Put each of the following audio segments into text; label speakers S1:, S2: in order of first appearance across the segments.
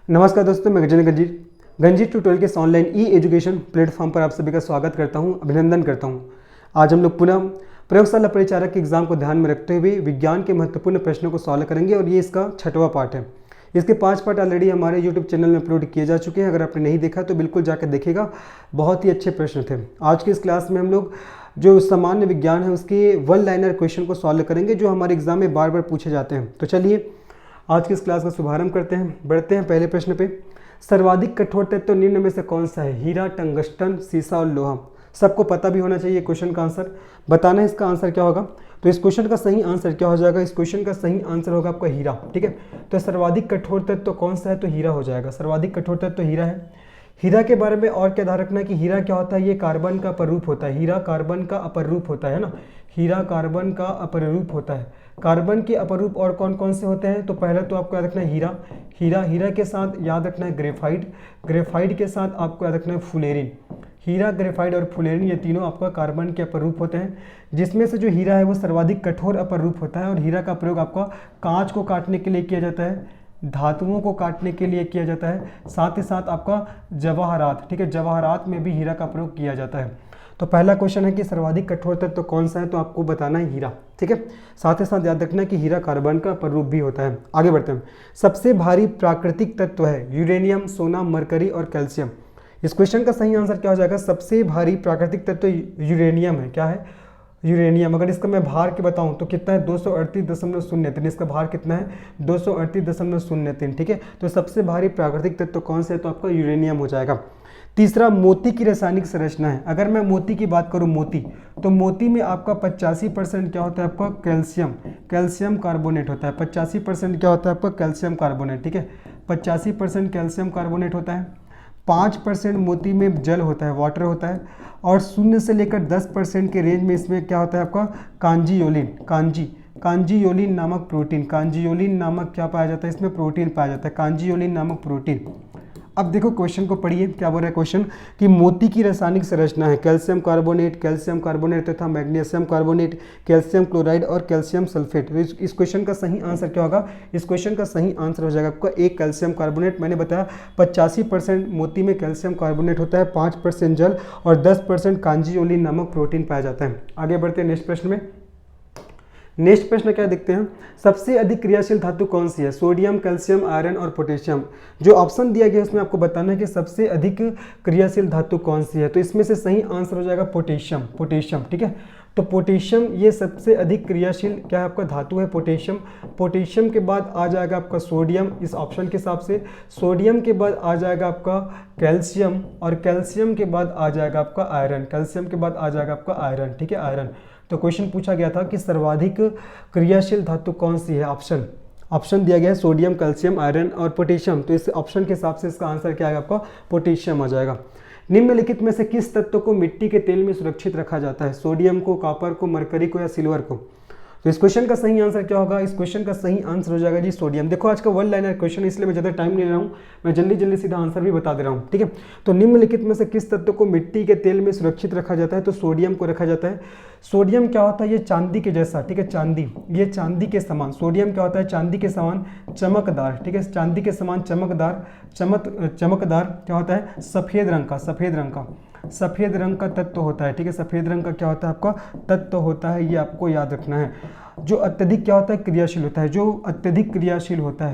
S1: नमस्कार दोस्तों, मैं गजेंद्र गंजीर ट्यूटोरियल के इस ऑनलाइन ई एजुकेशन प्लेटफॉर्म पर आप सभी का स्वागत करता हूं, अभिनंदन करता हूं। आज हम लोग पुनः प्रयोगशाला परिचारक के एग्जाम को ध्यान में रखते हुए विज्ञान के महत्वपूर्ण प्रश्नों को सॉल्व करेंगे और ये इसका 6वां पार्ट है। इसके 5 पार्ट ऑलरेडी हमारे यूट्यूब चैनल में अपलोड किए जा चुके हैं। अगर आपने नहीं देखा तो बिल्कुल जाकर देखिएगा, बहुत ही अच्छे प्रश्न थे। आज की इस क्लास में हम लोग जो सामान्य विज्ञान है उसके वन लाइनर क्वेश्चन को सॉल्व करेंगे जो हमारे एग्जाम में बार बार पूछे जाते हैं। तो चलिए आज की इस क्लास का शुभारंभ करते हैं। बढ़ते हैं पहले प्रश्न पे। सर्वाधिक कठोर तत्व निम्न में से कौन सा है? हीरा, टंगस्टन, सीसा और लोहा। सबको पता भी होना चाहिए क्वेश्चन का आंसर। बताना है इसका आंसर क्या होगा। तो इस क्वेश्चन का सही आंसर क्या हो जाएगा? इस क्वेश्चन का सही आंसर होगा आपका हीरा। ठीक है, तो सर्वाधिक कठोर तत्व कौन सा है? तो हीरा हो जाएगा। सर्वाधिक कठोर तत्व हीरा है। हीरा के बारे में और क्या ध्यान रखना है कि हीरा क्या होता है? ये कार्बन का अपर रूप होता है। हीरा कार्बन का अपर रूप होता है ना। हीरा कार्बन का अपर रूप होता है। कार्बन के अपर रूप और कौन कौन से होते हैं? तो पहले तो आपको याद रखना है हीरा के साथ याद रखना है ग्रेफाइट के साथ आपको याद रखना है फुलेरिन। हीरा, ग्रेफाइट और फुलेरिन ये तीनों आपका कार्बन के अपर रूप होते हैं, जिसमें से जो हीरा है वो सर्वाधिक कठोर अपर रूप होता है। और हीरा का प्रयोग आपका कांच को काटने के लिए किया जाता है, धातुओं को काटने के लिए किया जाता है, साथ ही साथ आपका जवाहरात, ठीक है, जवाहरात में भी हीरा का प्रयोग किया जाता है। तो पहला क्वेश्चन है कि सर्वाधिक कठोर तत्व तो कौन सा है? तो आपको बताना है हीरा। ठीक है, साथ ही साथ याद रखना है कि हीरा कार्बन का अपर रूप भी होता है। आगे बढ़ते हैं। सबसे भारी प्राकृतिक तत्व है यूरेनियम, सोना, मरकरी और कैल्शियम। इस क्वेश्चन का सही आंसर क्या हो जाएगा? सबसे भारी प्राकृतिक तत्व यूरेनियम है। क्या है? यूरेनियम। अगर इसका मैं भार के बताऊं तो कितना है? 238.03। इसका भार कितना है? 238.03। ठीक है, तो सबसे भारी प्राकृतिक तत्व कौन सा है? तो आपका यूरेनियम हो जाएगा। तीसरा, मोती की रासायनिक संरचना है। अगर मैं मोती की बात करूं, तो मोती में आपका 85% क्या होता है? आपका कैल्शियम कार्बोनेट होता है। 85% क्या होता है आपका? Calcium carbonate. ठीक है, 85% कैल्शियम कार्बोनेट होता है। 5% मोती में जल होता है, वाटर होता है। और 0 से लेकर 10% के रेंज में इसमें क्या होता है आपका? कांजीयोलिन नामक प्रोटीन। कांजीयोलिन नामक क्या पाया जाता है? इसमें प्रोटीन पाया जाता है, कांजीयोलिन नामक प्रोटीन। अब देखो क्वेश्चन को पढ़िए, क्या बोल रहा है क्वेश्चन कि मोती की रासायनिक संरचना है कैल्शियम कार्बोनेट तथा मैग्नीशियम कार्बोनेट, कैल्शियम क्लोराइड और कैल्शियम सल्फेट। इस क्वेश्चन का सही आंसर क्या होगा? इस क्वेश्चन का सही आंसर हो जाएगा आपका एक कैल्शियम कार्बोनेट। मैंने बताया 85% मोती में कैल्शियम कार्बोनेट होता है, 5% जल और 10% कांजीयोलिन नामक प्रोटीन पाया जाता है। आगे बढ़ते हैं नेक्स्ट प्रश्न में। नेक्स्ट प्रश्न क्या देखते हैं? सबसे अधिक क्रियाशील धातु कौन सी है? सोडियम, कैल्शियम, आयरन और पोटेशियम। जो ऑप्शन दिया गया है उसमें आपको बताना है कि सबसे अधिक क्रियाशील धातु कौन सी है। तो इसमें से सही आंसर हो जाएगा पोटेशियम। ठीक है, तो पोटेशियम ये सबसे अधिक क्रियाशील क्या है आपका? धातु है पोटेशियम के बाद आ जाएगा आपका सोडियम, इस ऑप्शन के हिसाब से। सोडियम के बाद आ जाएगा आपका कैल्शियम और कैल्शियम के बाद आ जाएगा आपका आयरन। ठीक है, आयरन। तो क्वेश्चन पूछा गया था कि सर्वाधिक क्रियाशील धातु कौन सी है? ऑप्शन दिया गया है सोडियम, कैल्शियम, आयरन और पोटेशियम। तो इस ऑप्शन के हिसाब से इसका आंसर क्या आएगा? आपका पोटेशियम आ जाएगा। निम्नलिखित में से किस तत्व को मिट्टी के तेल में सुरक्षित रखा जाता है? सोडियम को, कॉपर को, मरकरी को या सिल्वर को? तो इस क्वेश्चन का सही आंसर क्या होगा? इस क्वेश्चन का सही आंसर हो जाएगा जी सोडियम। देखो आज का वन लाइनर क्वेश्चन, इसलिए मैं ज़्यादा टाइम नहीं ले रहा हूँ, मैं जल्दी सीधा आंसर भी बता दे रहा हूँ। ठीक है, तो निम्नलिखित में से किस तत्व को मिट्टी के तेल में सुरक्षित रखा जाता है? तो सोडियम को रखा जाता है। सोडियम क्या होता है? ये चांदी के जैसा, ठीक है, ये चांदी के समान। सोडियम क्या होता है? चांदी के समान चमकदार। ठीक है, चांदी के समान चमकदार क्या होता है? सफेद रंग का तत्व होता है। ठीक है, सफेद रंग का क्या होता है आपका? तत्व होता है, ये आपको याद रखना है। जो अत्यधिक क्या होता है? क्रियाशील होता है। जो अत्यधिक क्रियाशील होता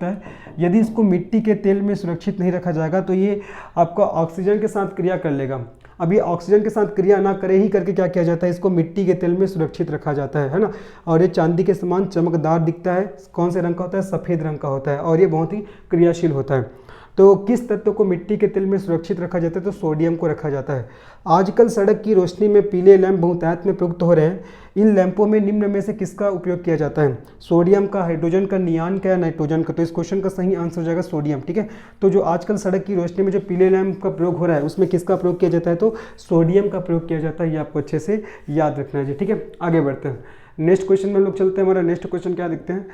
S1: है, यदि इसको मिट्टी के तेल में सुरक्षित नहीं रखा जाएगा तो ये आपका ऑक्सीजन के साथ क्रिया कर लेगा। अब ये ऑक्सीजन के साथ क्रिया ना करे ही करके क्या किया जाता है? इसको मिट्टी के तेल में सुरक्षित रखा जाता है ना। और ये चांदी के समान चमकदार दिखता है। कौन से रंग का होता है? सफ़ेद रंग का होता है और ये बहुत ही क्रियाशील होता है। तो किस तत्व को मिट्टी के तेल में सुरक्षित रखा जाता है? तो सोडियम को रखा जाता है। आजकल सड़क की रोशनी में पीले लैंप बहुतायत में प्रयुक्त हो रहे हैं। इन लैंपों में निम्न में से किसका उपयोग किया जाता है? सोडियम का, हाइड्रोजन का, नियान का या नाइट्रोजन का? तो इस क्वेश्चन का सही आंसर हो जाएगा सोडियम। ठीक है, तो जो आजकल सड़क की रोशनी में जो पीले लैंप का प्रयोग हो रहा है उसमें किसका प्रयोग किया जाता है? तो सोडियम का प्रयोग किया जाता है। ये आपको अच्छे से याद रखना है जी। ठीक है, आगे बढ़ते हैं। नेक्स्ट क्वेश्चन में हम लोग चलते हैं। हमारा नेक्स्ट क्वेश्चन क्या देखते हैं?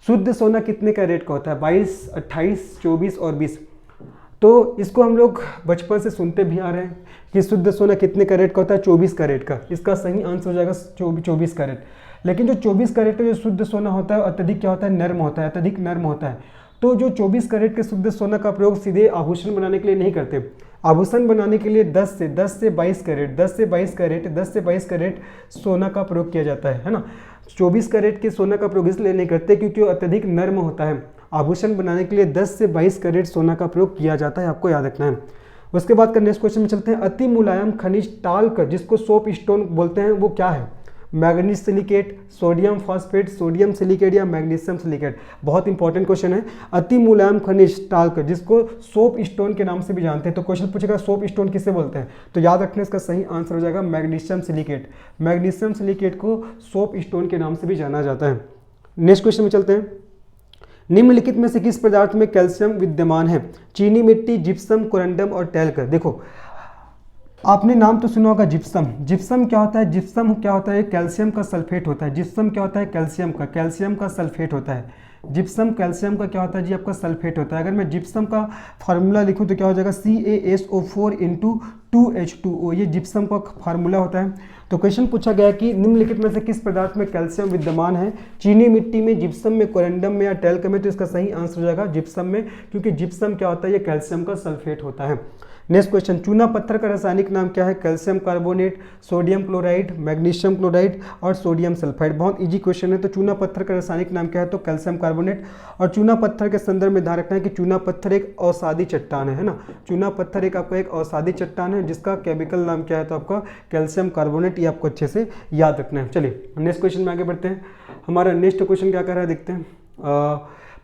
S1: शुद्ध सोना कितने कैरेट का होता है? 22, 28, 24 और 20। तो इसको हम लोग बचपन से सुनते भी आ रहे हैं कि शुद्ध सोना कितने कैरेट का होता है? 24 कैरेट का। इसका सही आंसर हो जाएगा 24 कैरेट। लेकिन जो 24 कैरेट का जो शुद्ध सोना होता है अत्यधिक क्या होता है? नर्म होता है, अत्यधिक नर्म होता है। तो जो 24 कैरेट के शुद्ध सोना का प्रयोग सीधे आभूषण बनाने के लिए नहीं करते। आभूषण बनाने के लिए 10 से 22 कैरेट सोना का प्रयोग किया जाता है ना। 24 कैरेट के सोना का प्रयोग इसलिए नहीं करते क्योंकि वो अत्यधिक नर्म होता है। आभूषण बनाने के लिए 10 से 22 कैरेट सोना का प्रयोग किया जाता है, आपको याद रखना है। उसके बाद का नेक्स्ट क्वेश्चन में चलते हैं। अति मुलायम खनिज टाल्क जिसको सोप स्टोन बोलते हैं वो क्या है? Manganese silicate, sodium phosphate, sodium silicate या मैग्नीशियम सिलिकेट। बहुत इंपॉर्टेंट क्वेश्चन है। अति मुलायम खनिज टाल्क जिसको सोप स्टोन के नाम से भी जानते हैं। तो क्वेश्चन पूछेगा सोप स्टोन किसे बोलते हैं, तो याद रखने इसका सही आंसर हो जाएगा मैग्नीशियम सिलिकेट। मैग्नीशियम सिलिकेट को सोप स्टोन के नाम से भी जाना जाता है। नेक्स्ट क्वेश्चन में चलते हैं। निम्नलिखित में से किस पदार्थ में कैल्शियम विद्यमान है? चीनी मिट्टी, जिप्सम, कोरंडम और टैल्क। देखो आपने नाम तो सुना होगा जिप्सम। जिप्सम क्या होता है? जिप्सम क्या होता है? कैल्शियम का सल्फेट होता है। जिप्सम क्या होता है? कैल्शियम का सल्फेट होता है। जिप्सम कैल्शियम का क्या होता है जी? आपका सल्फेट होता है। अगर मैं जिप्सम का फार्मूला लिखूं तो क्या हो जाएगा? CaSO4 × 2H2O। ये जिप्सम का फार्मूला होता है। तो क्वेश्चन पूछा गया कि निम्नलिखित में से किस पदार्थ में कैल्शियम विद्यमान है? चीनी मिट्टी में, जिप्सम में, कोरंडम में या टैल्क में। तो इसका सही आंसर हो जाएगा जिप्सम में, क्योंकि जिप्सम क्या होता है? ये कैल्शियम का सल्फेट होता है। Next question. चूना पत्थर का रासायनिक नाम क्या है? Calcium carbonate, sodium chloride, magnesium chloride और सोडियम सल्फाइड। बहुत इजी क्वेश्चन है। तो चूना पत्थर का रासायनिक नाम क्या है? तो कैल्शियम कार्बोनेट। और चूना पत्थर के संदर्भ में ध्यान रखना है कि चूना पत्थर एक औषधि चट्टान है ना। चूना पत्थर एक आपका एक औषधि चट्टान है जिसका केमिकल नाम क्या है? तो आपका कैल्शियम कार्बोनेट। ये आपको अच्छे से याद रखना है। चलिए नेक्स्ट क्वेश्चन में आगे बढ़ते हैं। हमारा नेक्स्ट क्वेश्चन क्या कर रहा है देखते हैं।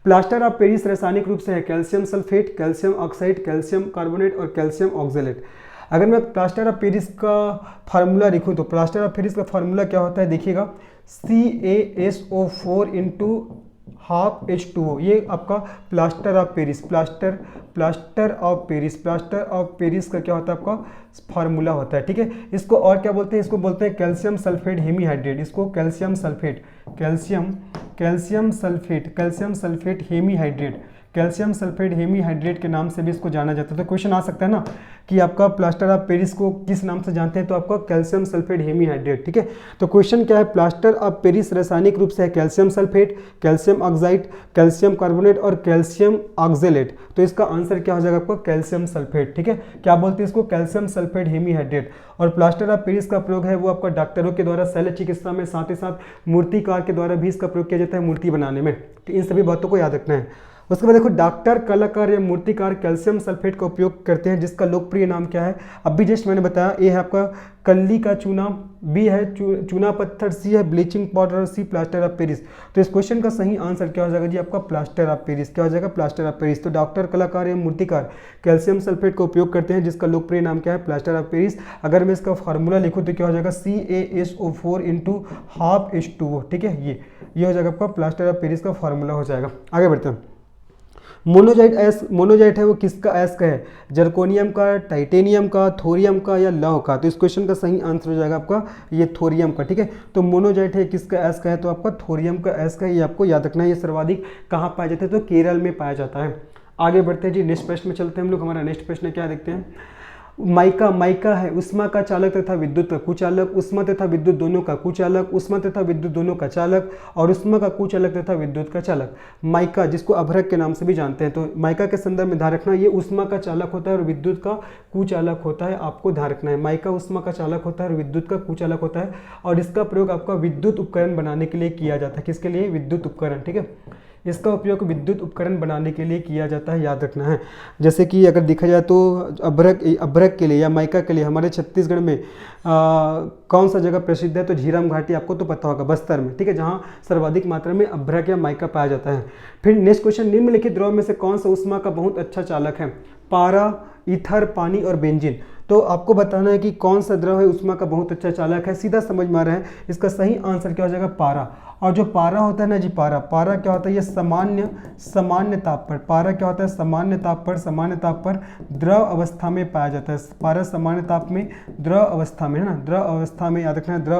S1: प्लास्टर ऑफ पेरिस रासायनिक रूप से है calcium sulphate, calcium oxide, calcium carbonate और कैल्शियम ऑक्जेलेट। अगर मैं प्लास्टर ऑफ पेरिस का फार्मूला लिखूं तो प्लास्टर ऑफ पेरिस का फार्मूला क्या होता है देखिएगा, CaSO4 × 12H2O। ये आपका प्लास्टर ऑफ पेरिस का क्या होता है? आपका फार्मूला होता है। ठीक है, इसको और क्या बोलते हैं? इसको बोलते हैं कैल्शियम सल्फेट हेमीहाइड्रेट। इसको कैल्शियम सल्फेट हेमीहाइड्रेट के नाम से भी इसको जाना जाता है। तो क्वेश्चन आ सकता है ना कि आपका प्लास्टर ऑफ पेरिस को किस नाम से जानते हैं? तो आपका कैल्शियम सल्फेट हेमीहाइड्रेट। ठीक है, तो क्वेश्चन क्या है? प्लास्टर ऑफ पेरिस रासायनिक रूप से है calcium sulphate, calcium oxide, calcium carbonate और कैल्शियम ऑक्जेलेट। तो इसका आंसर क्या हो जाएगा? आपका कैल्शियम सल्फेट। ठीक है, क्या बोलते हैं इसको? Calcium sulphate hemihydrate. और प्लास्टर ऑफ पेरिस का प्रयोग है वो आपका डॉक्टरों के द्वारा शल्य चिकित्सा में, साथ ही साथ मूर्तिकार के द्वारा भी इसका प्रयोग किया जाता है मूर्ति बनाने में। तो इन सभी बातों को याद रखना है। उसके बाद देखो डॉक्टर, कलाकार या मूर्तिकार कैल्शियम सल्फेट का उपयोग करते हैं जिसका लोकप्रिय नाम क्या है? अभी जस्ट मैंने बताया। ए है आपका कल्ली का चूना, बी है चूना पत्थर, सी है ब्लीचिंग पाउडर और सी प्लास्टर ऑफ पेरिस। तो इस क्वेश्चन का सही आंसर क्या हो जाएगा जी? आपका प्लास्टर ऑफ पेरिस। क्या हो जाएगा? Plaster of Paris. तो डॉक्टर, कलाकार या मूर्तिकार कैल्शियम सल्फेट का उपयोग करते हैं जिसका लोकप्रिय नाम क्या है? Plaster of Paris. अगर मैं इसका फार्मूला लिखूँ तो क्या हो जाएगा? CaSO4 × 12H2O। ठीक है, ये हो जाएगा आपका प्लास्टर ऑफ पेरिस का फार्मूला हो जाएगा। आगे बढ़ते हैं। मोनोजाइट है वो किसका ऐश का है? जर्कोनियम का, टाइटेनियम का, थोरियम का या लौह का। तो इस क्वेश्चन का सही आंसर हो जाएगा आपका ये थोरियम का। ठीक है, तो मोनोजाइट है किसका ऐश का है? तो आपका थोरियम का ऐश का है। ये आपको याद रखना है। ये सर्वाधिक कहाँ पाया जाता है? तो केरल में पाया जाता है। आगे बढ़ते हैं जी, नेक्स्ट प्रश्न में चलते हैं हम लोग। हमारा नेक्स्ट प्रश्न क्या देखते हैं। माइका है उष्मा का चालक तथा विद्युत का कुचालक, उष्मा तथा विद्युत दोनों का कुचालक, उष्मा तथा विद्युत दोनों का चालक और उष्मा का कुचालक तथा विद्युत का चालक। माइका जिसको अभ्रक के नाम से भी जानते हैं। तो माइका के संदर्भ में ध्यान रखना, ये उष्मा का चालक होता है और विद्युत का कुचालक होता है। आपको ध्यान रखना है, माइका उष्मा का चालक होता है और विद्युत का कुचालक होता है। और इसका प्रयोग आपका विद्युत उपकरण बनाने के लिए किया जाता है। किसके लिए? विद्युत उपकरण। ठीक है, इसका उपयोग विद्युत उपकरण बनाने के लिए किया जाता है, याद रखना है। जैसे कि अगर देखा जाए तो अभ्रक के लिए या माइका के लिए हमारे छत्तीसगढ़ में कौन सा जगह प्रसिद्ध है? तो झीरम घाटी, आपको तो पता होगा, बस्तर में। ठीक है, जहाँ सर्वाधिक मात्रा में अभ्रक या माइका पाया जाता है। फिर नेक्स्ट क्वेश्चन, निम्नलिखित द्रव में से कौन सा उष्मा का बहुत अच्छा चालक है? पारा, ईथर, पानी और बेंजीन। तो आपको बताना है कि कौन सा द्रव है उष्मा का बहुत अच्छा चालक है। सीधा समझ में आ रहा है, इसका सही आंसर क्या हो जाएगा? पारा। और जो पारा होता है ना जी, पारा क्या होता है? ये सामान्य ताप पर, पारा क्या होता है? सामान्य ताप पर द्रव अवस्था में पाया जाता है। पारा सामान्य ताप में द्रव अवस्था में है ना, द्रव अवस्था में, याद रखना है, द्रव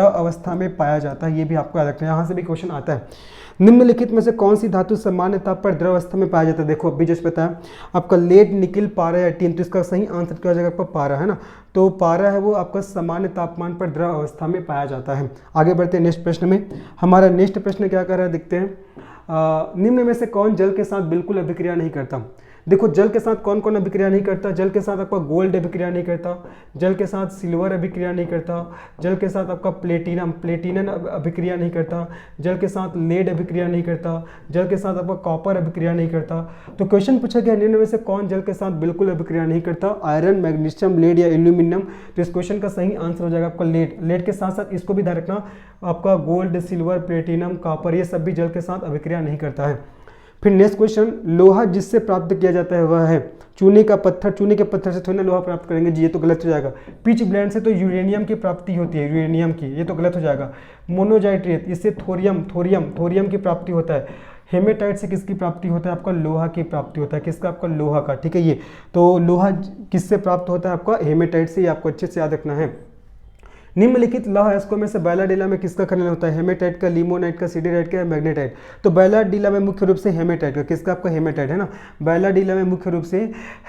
S1: अवस्था में पाया जाता है। ये भी आपको याद रखना है, यहाँ से भी क्वेश्चन आता है। निम्नलिखित में से कौन सी धातु सामान्य ताप पर द्रव अवस्था में पाया जाता है? देखो अभी जैसे बताया आपका लेड, निकिल, पारा या टीन। तो इसका सही आंसर क्या हो जाएगा? आपका पारा है ना। तो पारा है वो आपका सामान्य तापमान पर द्रव अवस्था में पाया जाता है। आगे बढ़ते हैं नेक्स्ट प्रश्न में। हमारा नेक्स्ट प्रश्न क्या कर रहा है देखते हैं। निम्न में से कौन जल के साथ बिल्कुल अभिक्रिया नहीं करता? देखो जल के साथ कौन कौन अभिक्रिया नहीं करता? जल के साथ आपका गोल्ड अभिक्रिया नहीं करता, जल के साथ सिल्वर अभिक्रिया नहीं करता, जल के साथ आपका प्लेटिनम अभिक्रिया नहीं करता, जल के साथ लेड अभिक्रिया नहीं करता, जल के साथ आपका कॉपर अभिक्रिया नहीं करता। तो क्वेश्चन पूछा गया निम्न में से कौन जल के साथ बिल्कुल अभिक्रिया नहीं करता? आयरन, मैग्नीशियम, लेड या एल्यूमिनियम। तो इस क्वेश्चन का सही आंसर हो जाएगा आपका लेड। लेड के साथ साथ इसको भी ध्यान रखना, आपका गोल्ड, सिल्वर, प्लेटिनम, कॉपर ये सब भी जल के साथ अभिक्रिया नहीं करता है। फिर नेक्स्ट क्वेश्चन, लोहा जिससे प्राप्त किया जाता है वह है? चूने का पत्थर। चूने के पत्थर से थोड़ी ना लोहा प्राप्त करेंगे जी, ये तो गलत हो जाएगा। पिच ब्लेंड से तो यूरेनियम की प्राप्ति होती है, यूरेनियम की, ये तो गलत हो जाएगा। मोनोजाइट रेत, इससे थोरियम की प्राप्ति होता है। हेमेटाइट से किसकी प्राप्ति होता है? आपका लोहा की प्राप्ति होता है। किसका? आपका लोहा का। ठीक है, ये तो लोहा किससे प्राप्त होता है? आपका हेमेटाइट से। ये आपको अच्छे से याद रखना है। निम्नलिखित लौह अयस्कों में से बायलाडिला में किसका खनन होता है? हेमेटाइट का, लिमोनाइट का, सिडीराइट का या मैग्नेटाइट? तो बायलाडिला में मुख्य रूप से हेमेटाइट का। किसका? आपका हेमेटाइट है ना। बायलाडिला में मुख्य रूप से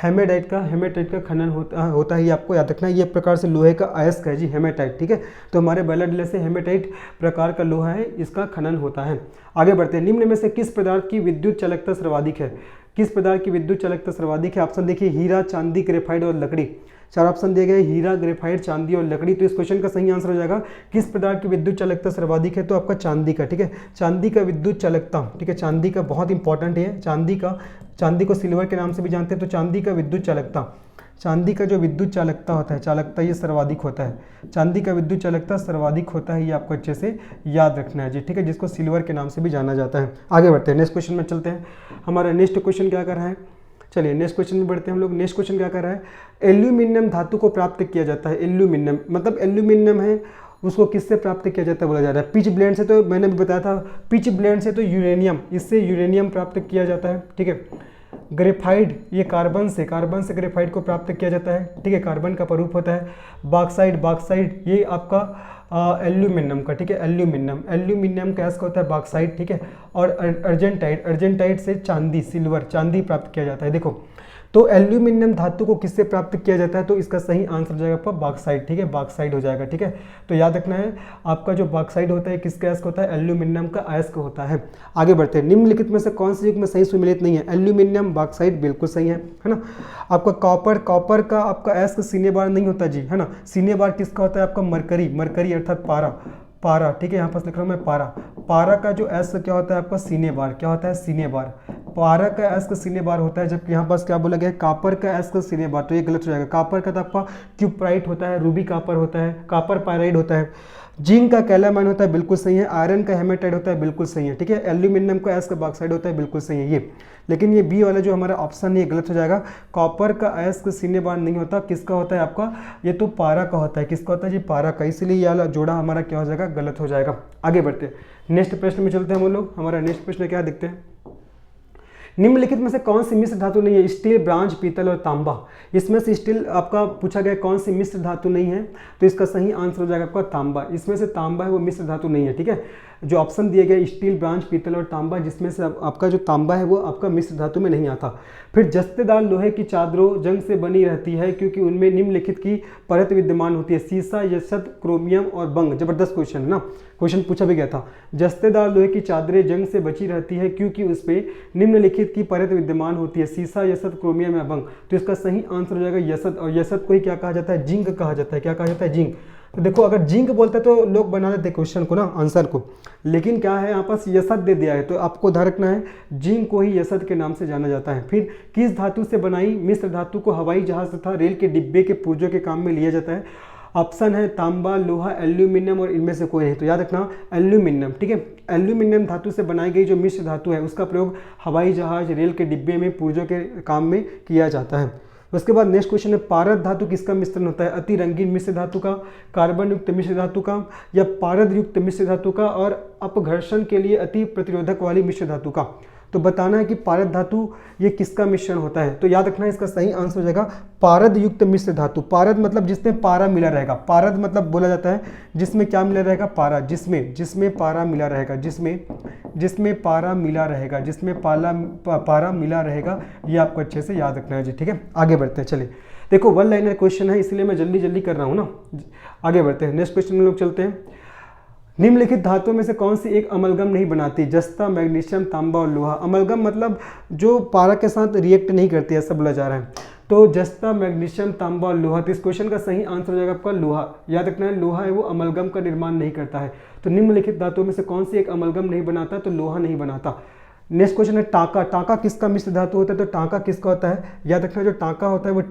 S1: हेमेटाइट का खनन होता है। ये आपको याद रखना है। ये प्रकार से लोहे का अयस्क है जी, हेमेटाइट। ठीक है, तो हमारे बायलाडिला से हेमेटाइट प्रकार का लोहा है, इसका खनन होता है। आगे बढ़ते हैं। निम्न में से किस पदार्थ की विद्युत चालकता सर्वाधिक है? किस पदार्थ की विद्युत चालकता सर्वाधिक है? ऑप्शन देखिए, हीरा, चांदी, ग्रेफाइट और लकड़ी। चार ऑप्शन दिए गए, हीरा, ग्रेफाइट, चांदी और लकड़ी। तो इस क्वेश्चन का सही आंसर हो जाएगा किस पदार्थ की विद्युत चालकता सर्वाधिक है? तो आपका चांदी का। ठीक है, चांदी का विद्युत चालकता, ठीक है, चांदी का बहुत इंपॉर्टेंट है। चांदी को सिल्वर के नाम से भी जानते हैं। तो चांदी का विद्युत चालकता, चांदी का जो विद्युत चालकता होता है, चालकता, ये सर्वाधिक होता है। चांदी का विद्युत चालकता सर्वाधिक होता है, ये आपको अच्छे से याद रखना है जी। ठीक है, जिसको सिल्वर के नाम से भी जाना जाता है। आगे बढ़ते हैं, नेक्स्ट क्वेश्चन में चलते हैं। हमारा नेक्स्ट क्वेश्चन क्या कर रहा है? चलिए नेक्स्ट क्वेश्चन में बढ़ते हैं हम लोग। नेक्स्ट क्वेश्चन क्या कर रहा है? एल्यूमिनियम धातु को प्राप्त किया जाता है। एल्यूमिनियम मतलब एल्यूमिनियम है, उसको किससे प्राप्त किया जाता है बोला जा रहा है? पिच ब्लेंड से। तो मैंने भी बताया था, पिच ब्लेंड से तो यूरेनियम, इससे यूरेनियम प्राप्त किया जाता है। ठीक है, ग्रेफाइट, ये कार्बन से ग्रेफाइट को प्राप्त किया जाता है। ठीक है, कार्बन का स्वरूप होता है। बॉक्साइट, ये आपका एल्यूमिनियम का। ठीक है, एल्यूमिनियम का ऐसा होता है बॉक्साइट। ठीक है, और अर्जेंटाइट से चांदी प्राप्त किया जाता है। देखो, तो एल्यूमिनियम धातु को किससे प्राप्त किया जाता है? तो इसका सही आंसर हो जाएगा आपका बॉक्साइट। ठीक है, बॉक्साइट हो जाएगा। ठीक है, तो याद रखना है, आपका जो बॉक्साइट होता है किसका अयस्क होता है? एल्यूमिनियम का अयस्क होता है। आगे बढ़ते हैं। निम्नलिखित में से कौन से युग्म में सही सुमेलित नहीं है? एल्यूमिनियम, बॉक्साइट बिल्कुल सही है ना। आपका कॉपर का आपका अयस्क सीने बार नहीं होता जी, है ना। सीने बार किसका होता है? आपका मरकरी अर्थात पारा। ठीक है, यहाँ पर लिख रहा हूँ मैं पारा का जो अयस्क क्या होता है? आपका सीने बार। क्या होता है? सीने बार। पारा का अयस्क सीने बार होता है, जबकि यहाँ पास क्या बोला गया है? कॉपर का अयस्क सीने बार। तो ये गलत हो जाएगा। कॉपर का तो आपका क्यूप्राइट होता है, रूबी कॉपर होता है, कॉपर पायराइड होता है। जिंक का कैलामाइन होता है, बिल्कुल सही है। आयरन का हेमेटाइट होता है, बिल्कुल सही है। ठीक है, एल्यूमिनियम का अयस्क बॉक्साइड होता है, बिल्कुल सही है ये। लेकिन ये बी वाला जो हमारा ऑप्शन है ये गलत हो जाएगा। कॉपर का अयस्क सीने बार नहीं होता। किसका होता है? आपका ये तो पारा का होता है। किसका होता है जी? पारा का। इसलिए ये वाला जोड़ा हमारा क्या हो जाएगा? गलत हो जाएगा। आगे बढ़ते हैं, नेक्स्ट प्रश्न में चलते हैं हम लोग। हमारा नेक्स्ट प्रश्न क्या देखते हैं? निम्नलिखित में से कौन सी मिश्र धातु नहीं है? स्टील, ब्रांज, पीतल और तांबा। इसमें से स्टील आपका पूछा गया कौन सी मिश्र धातु नहीं है? तो इसका सही आंसर हो जाएगा आपका तांबा। इसमें से तांबा है वो मिश्र धातु नहीं है। ठीक है, जो ऑप्शन दिए गए स्टील, ब्रांज, पीतल और तांबा, जिसमें से आपका जो तांबा है वो आपका मिश्र धातु में नहीं आता। फिर जस्तेदार लोहे की चादरों जंग से बनी रहती है क्योंकि उनमें निम्नलिखित की परत विद्यमान होती है। सीसा, यशत, क्रोमियम और बंग। जबरदस्त क्वेश्चन है ना, क्वेश्चन पूछा भी गया था। जस्तेदार लोहे की चादरें जंग से बची रहती है क्योंकि उस पर निम्नलिखित की परत विद्यमान होती है। सीसा, यशत, क्रोमियम या बंग। तो इसका सही आंसर हो जाएगा यशत। और यशत को ही क्या कहा जाता है? जिंक कहा जाता है। क्या कहा जाता है? जिंक। तो देखो, अगर जिंक बोलते तो लोग बना लेते क्वेश्चन को ना, आंसर को, लेकिन क्या है यहाँ पास यशत दे दिया है। तो आपको ध्यान रखना है, जिंक को ही यशत के नाम से जाना जाता है। फिर किस धातु से बनाई मिश्र धातु को हवाई जहाज तथा रेल के डिब्बे के पुर्जों के काम में लिया जाता है? ऑप्शन है तांबा, लोहा, एल्यूमिनियम और इनमें से कोई नहीं। तो याद रखना एल्यूमिनियम। ठीक है, एल्यूमिनियम धातु से बनाई गई जो मिश्र धातु है उसका प्रयोग हवाई जहाज, रेल के डिब्बे में, पुर्जों के काम में किया जाता है। उसके बाद नेक्स्ट क्वेश्चन है, पारद धातु किसका मिश्रण होता है? अति रंगीन मिश्र धातु का, कार्बन युक्त मिश्र धातु का, या पारद युक्त मिश्र धातु का, और अपघर्षण के लिए अति प्रतिरोधक वाली मिश्र धातु का। तो बताना है कि पारद धातु ये किसका मिश्रण होता है? तो याद रखना है, इसका सही आंसर हो जाएगा पारद युक्त मिश्र धातु। पारद मतलब जिसमें पारा मिला रहेगा। पारद मतलब बोला जाता है जिसमें क्या मिला रहेगा? पारा। जिसमें पारा मिला रहेगा, जिसमें पारा मिला रहेगा, पारा मिला रहेगा। ये आपको अच्छे से याद रखना है जी। ठीक है, आगे बढ़ते हैं। चलिए देखो, वन लाइनर क्वेश्चन है इसलिए मैं जल्दी कर रहा हूँ ना। आगे बढ़ते हैं, नेक्स्ट क्वेश्चन में लोग चलते हैं। निम्नलिखित धातुओं में से कौन सी एक अमलगम नहीं बनाती? जस्ता, मैग्नीशियम, तांबा और लोहा। अमलगम मतलब जो पारा के साथ रिएक्ट नहीं करती, ऐसा बोला जा रहा है। तो जस्ता, मैग्नीशियम, तांबा और लोहा। तो इस क्वेश्चन का सही आंसर हो जाएगा आपका लोहा। याद रखना है, लोहा है वो अमलगम का निर्माण नहीं करता है। तो निम्नलिखित धातुओं में से कौन सी एक अमलगम नहीं बनाता? तो लोहा नहीं बनाता। नेक्स्ट क्वेश्चन है टांका। टांका किसका मिश्र धातु होता है? तो टांका किसका होता है? याद रखना, जो टांका होता है वो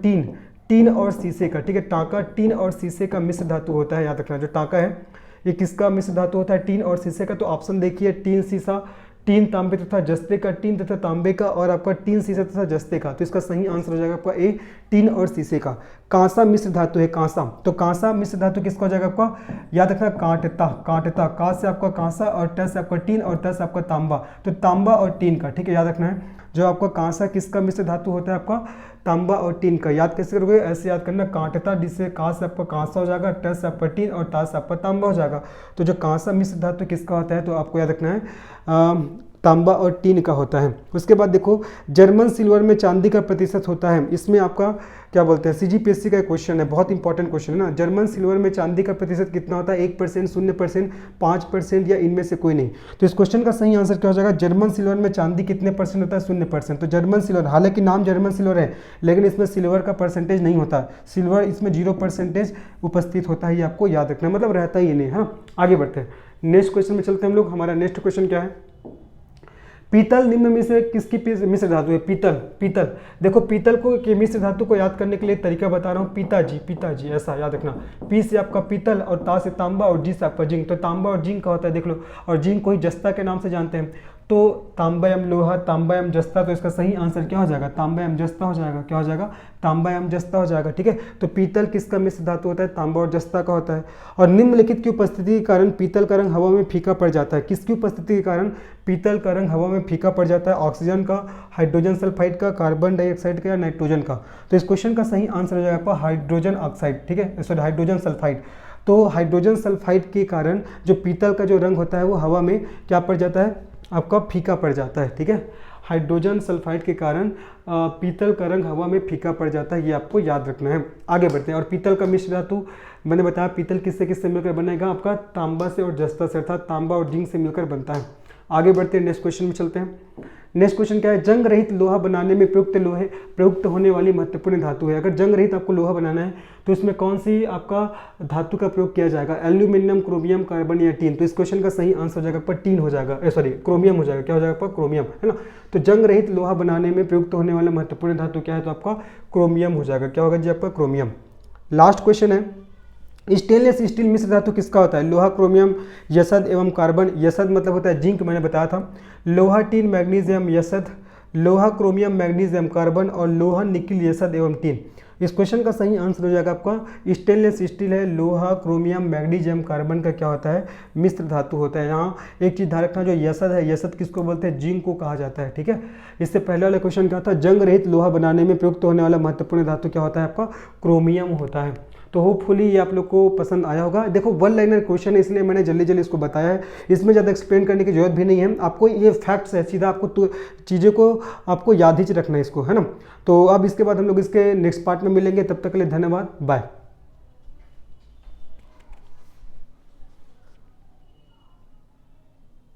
S1: टीन और शीशे का, ठीक है। टांका टीन और शीशे का मिश्र धातु होता है। याद रखना, जो टांका है ये किसका मिश्र धातु होता है? टीन और शीशे का। तो ऑप्शन देखिए, टीन शीशा, टीन तांबे तथा जस्ते का, टीन तथा तांबे का, और आपका टीन शीशा तथा जस्ते का। तो इसका सही आंसर हो जाएगा आपका ए, टीन और शीशे का। कांसा मिश्र धातु है, कांसा। तो कांसा मिश्र धातु किसका हो जाएगा आपका? याद रखना, कांटता। कांटता, का से आपका कांसा और ट से आपका टीन और त से आपका तांबा। तो तांबा और टीन का, ठीक है। याद रखना है, जो आपका कांसा किसका मिश्र धातु होता है? आपका तांबा और टीन का। याद कैसे करोगे? ऐसे याद करना, कांटता, जिससे का से आपका कांसा हो जाएगा, ट से आपका टीन और ता से आपका तांबा हो जाएगा। तो जो कांसा मिश्र धातु किसका होता है? तो आपको याद रखना है तांबा और टीन का होता है। उसके बाद देखो, जर्मन सिल्वर में चांदी का प्रतिशत होता है। इसमें आपका क्या बोलते हैं, सीजीपीएससी का क्वेश्चन है, बहुत इंपॉर्टेंट क्वेश्चन है ना। जर्मन सिल्वर में चांदी का प्रतिशत कितना होता है? 1%, 0%, 5% या इनमें से कोई नहीं। तो इस क्वेश्चन का सही आंसर क्या हो जाएगा? जर्मन सिल्वर में चांदी कितने परसेंट होता है? 0%। तो जर्मन सिल्वर, हालांकि नाम जर्मन सिल्वर है, लेकिन इसमें सिल्वर का परसेंटेज नहीं होता। सिल्वर इसमें 0% उपस्थित होता है, ये आपको याद रखना, मतलब रहता ही नहीं है। हाँ, आगे बढ़ते हैं, नेक्स्ट क्वेश्चन में चलते हैं हम लोग। हमारा नेक्स्ट क्वेश्चन क्या है? पीतल निम्न में से किसकी मिश्र धातु है? पीतल। पीतल, देखो पीतल को के मिश्र धातु को याद करने के लिए तरीका बता रहा हूँ। पिताजी, पिताजी, ऐसा याद रखना। पी से आपका पीतल और ता से तांबा और जी से आपका जिंक। तो तांबा और जिंक का होता है, देख लो। और जिंक को ही जस्ता के नाम से जानते हैं। तो तांबायम लोहा, तांबायम जस्ता। तो इसका सही आंसर क्या हो जाएगा? तांबायम जस्ता हो जाएगा। क्या हो जाएगा? तांबायम जस्ता हो जाएगा, ठीक है। तो पीतल किसका मिश्र धातु होता है? तांबा और जस्ता का होता है। और निम्नलिखित की उपस्थिति के कारण पीतल का रंग हवा में फीका पड़ जाता है। किसकी उपस्थिति के कारण पीतल का रंग हवा में फीका पड़ जाता है? ऑक्सीजन का, हाइड्रोजन सल्फाइड का, कार्बन डाइऑक्साइड का या नाइट्रोजन का? तो इस क्वेश्चन का सही आंसर हो जाएगा आपका हाइड्रोजन ऑक्साइड, ठीक है, सॉरी हाइड्रोजन सल्फाइड। तो हाइड्रोजन सल्फाइड के कारण जो पीतल का जो रंग होता है वो हवा में क्या पड़ जाता है? आपका फीका पड़ जाता है, ठीक है। हाइड्रोजन सल्फाइड के कारण पीतल का रंग हवा में फीका पड़ जाता है, ये आपको याद रखना है। आगे बढ़ते हैं। और पीतल का मिश्र धातु मैंने बताया, पीतल किससे किससे मिलकर बनेगा? आपका तांबा से और जस्ता से, अर्थात तांबा और जिंक से मिलकर बनता है। आगे बढ़ते हैं, नेक्स्ट क्वेश्चन में चलते हैं। नेक्स्ट क्वेश्चन क्या है? जंग रहित लोहा बनाने में प्रयुक्त होने वाली महत्वपूर्ण धातु है। अगर जंग रहित आपको लोहा बनाना है तो इसमें कौन सी आपका धातु का प्रयोग किया जाएगा? एल्यूमिनियम, क्रोमियम, कार्बन या टीन? तो इस क्वेश्चन का सही आंसर हो जाएगा आपका टीन हो जाएगा, सॉरी क्रोमियम हो जाएगा। क्या हो जाएगा आपका? क्रोमियम, है ना। तो जंग रहित लोहा बनाने में प्रयुक्त होने वाला महत्वपूर्ण धातु क्या है? तो आपका क्रोमियम हो जाएगा। क्या होगा जी? आपका क्रोमियम। लास्ट क्वेश्चन है, स्टेनलेस स्टील मिश्र धातु किसका होता है? लोहा, क्रोमियम, यसद एवं कार्बन। यसद मतलब होता है जिंक, मैंने बताया था। लोहा, टीन, मैग्नीशियम, यसद। लोहा, क्रोमियम, मैग्नीशियम, कार्बन। और लोहा, निकिल, यसद एवं टीन। इस क्वेश्चन का सही आंसर हो जाएगा आपका स्टेनलेस स्टील है। लोहा, क्रोमियम, मैग्नीशियम, कार्बन का क्या होता है? मिश्र धातु होता है। यहाँ एक चीज ध्यान रखना, जो यसद है, यसद किसको बोलते हैं? जिंक को कहा जाता है, ठीक है। इससे पहले वाला क्वेश्चन क्या था? जंग रहित लोहा बनाने में प्रयुक्त होने वाला महत्वपूर्ण धातु क्या होता है? आपका क्रोमियम होता है। तो होपफुली ये आप लोग को पसंद आया होगा। देखो वन लाइनर क्वेश्चन है, इसलिए मैंने जल्दी जल्दी इसको बताया है। इसमें ज़्यादा एक्सप्लेन करने की जरूरत भी नहीं है, आपको ये फैक्ट्स है, सीधा आपको तो चीज़ों को आपको याद ही रखना है इसको, है ना। तो अब इसके बाद हम लोग इसके नेक्स्ट पार्ट में मिलेंगे, तब तक के लिए धन्यवाद, बाय।